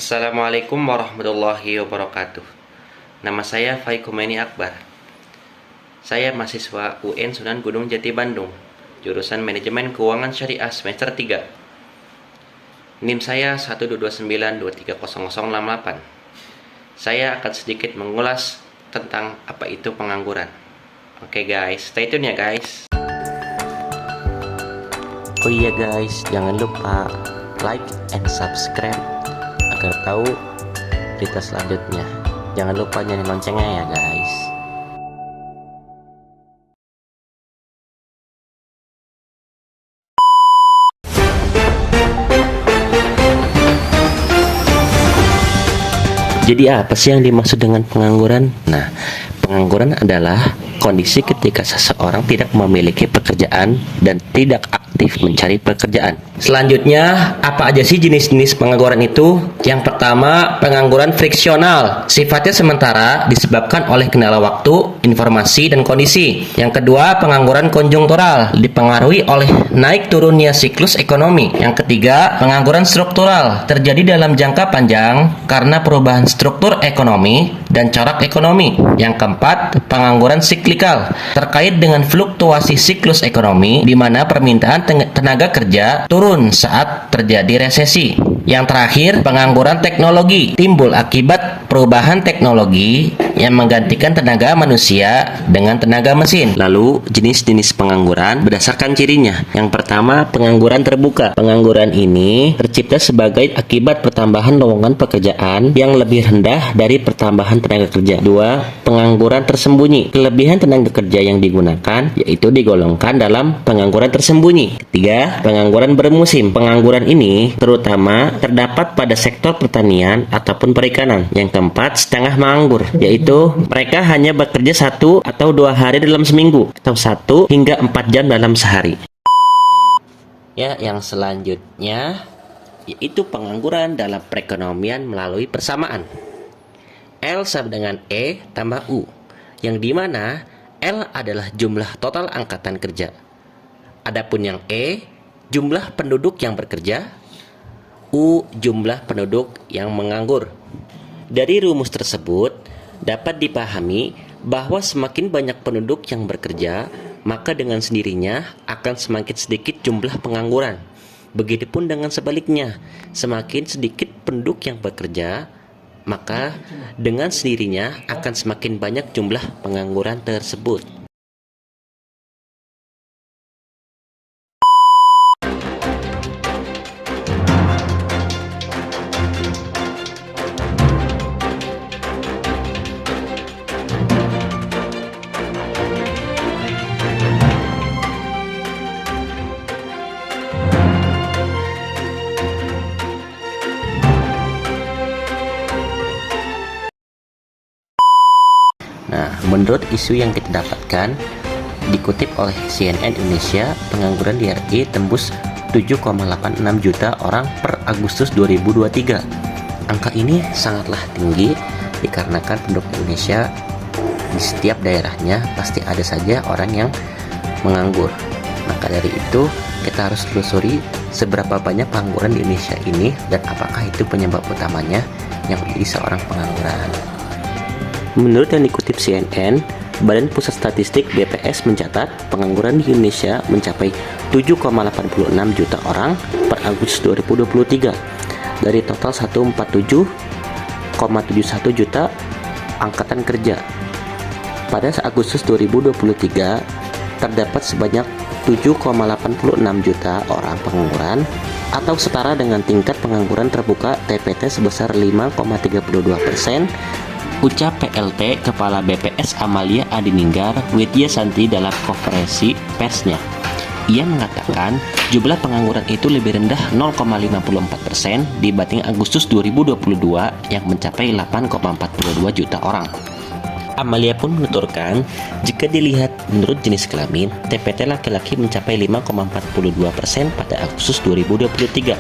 Assalamualaikum warahmatullahi wabarakatuh. Nama saya Faikumeni Akbar. Saya mahasiswa UN Sunan Gunung Jati Bandung, jurusan Manajemen Keuangan Syariah semester 3. NIM saya 122923008. Saya akan sedikit mengulas tentang apa itu pengangguran. Oke guys, stay tune ya guys. Oh iya guys, jangan lupa like and subscribe agar tahu berita selanjutnya. Jangan lupa nyalain loncengnya ya guys. Jadi apa sih yang dimaksud dengan pengangguran? Nah, pengangguran adalah kondisi ketika seseorang tidak memiliki pekerjaan dan tidak aktif mencari pekerjaan. Selanjutnya, apa aja sih jenis-jenis pengangguran itu? Yang pertama, pengangguran friksional. Sifatnya sementara disebabkan oleh kendala waktu, informasi, dan kondisi. Yang kedua, pengangguran konjunktural. Dipengaruhi oleh naik turunnya siklus ekonomi. Yang ketiga, pengangguran struktural. Terjadi dalam jangka panjang karena perubahan struktur ekonomi dan corak ekonomi. Yang keempat, pengangguran siklikal. Terkait dengan fluktuasi siklus ekonomi di mana permintaan tenaga kerja turun saat terjadi resesi. Yang terakhir, pengangguran teknologi timbul akibat perubahan teknologi yang menggantikan tenaga manusia dengan tenaga mesin. Lalu, jenis-jenis pengangguran berdasarkan cirinya. Yang pertama, pengangguran terbuka. Pengangguran ini tercipta sebagai akibat pertambahan lowongan pekerjaan yang lebih rendah dari pertambahan tenaga kerja. Dua, pengangguran tersembunyi. Kelebihan tenaga kerja yang digunakan yaitu digolongkan dalam pengangguran tersembunyi. Ketiga, pengangguran bermusim. Pengangguran ini terutama terdapat pada sektor pertanian ataupun perikanan. Yang keempat, setengah menganggur, yaitu mereka hanya bekerja 1 atau 2 hari dalam seminggu atau 1 hingga 4 jam dalam sehari. Ya, yang selanjutnya yaitu pengangguran dalam perekonomian melalui persamaan. L sama dengan E tambah U, yang dimana L adalah jumlah total angkatan kerja. Adapun yang E, jumlah penduduk yang bekerja. U, jumlah penduduk yang menganggur. Dari rumus tersebut, dapat dipahami bahwa semakin banyak penduduk yang bekerja, maka dengan sendirinya akan semakin sedikit jumlah pengangguran. Begitupun dengan sebaliknya, semakin sedikit penduduk yang bekerja, maka dengan sendirinya akan semakin banyak jumlah pengangguran tersebut. Nah, menurut isu yang kita dapatkan, dikutip oleh CNN Indonesia, pengangguran di RI tembus 7,86 juta orang per Agustus 2023. Angka ini sangatlah tinggi dikarenakan penduduk Indonesia di setiap daerahnya pasti ada saja orang yang menganggur. Maka dari itu, kita harus telusuri seberapa banyak pengangguran di Indonesia ini dan apakah itu penyebab utamanya yang menjadi seorang pengangguran. Menurut yang dikutip CNN, Badan Pusat Statistik BPS mencatat pengangguran di Indonesia mencapai 7,86 juta orang per Agustus 2023 dari total 147,71 juta angkatan kerja. Pada Agustus 2023 terdapat sebanyak 7,86 juta orang pengangguran atau setara dengan tingkat pengangguran terbuka TPT sebesar 5,32%. Ucap PLT Kepala BPS Amalia Adininggar Widya Santi dalam konferensi persnya. Ia mengatakan jumlah pengangguran itu lebih rendah 0,54% dibanding Agustus 2022 yang mencapai 8,42 juta orang. Amalia pun menuturkan, jika dilihat menurut jenis kelamin, TPT laki-laki mencapai 5,42% pada Agustus 2023.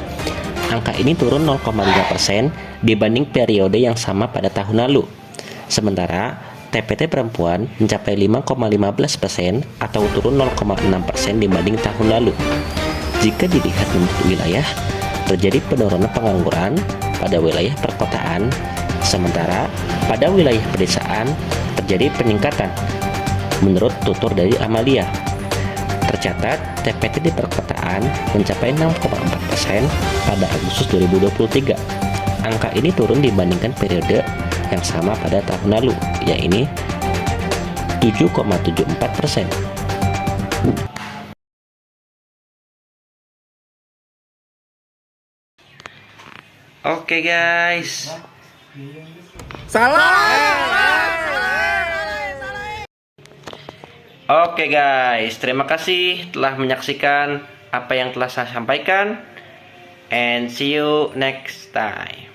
Angka ini turun 0,5% dibanding periode yang sama pada tahun lalu. Sementara TPT perempuan mencapai 5,15% atau turun 0,6% dibanding tahun lalu. Jika dilihat menurut wilayah, terjadi penurunan pengangguran pada wilayah perkotaan, sementara pada wilayah pedesaan terjadi peningkatan. Menurut tutur dari Amalia, tercatat TPT di perkotaan mencapai 6,4% pada Agustus 2023. Angka ini turun dibandingkan periode yang sama pada tahun lalu, yaitu 7,74%. Oke guys. Oke guys, terima kasih telah menyaksikan apa yang telah saya sampaikan, and see you next time.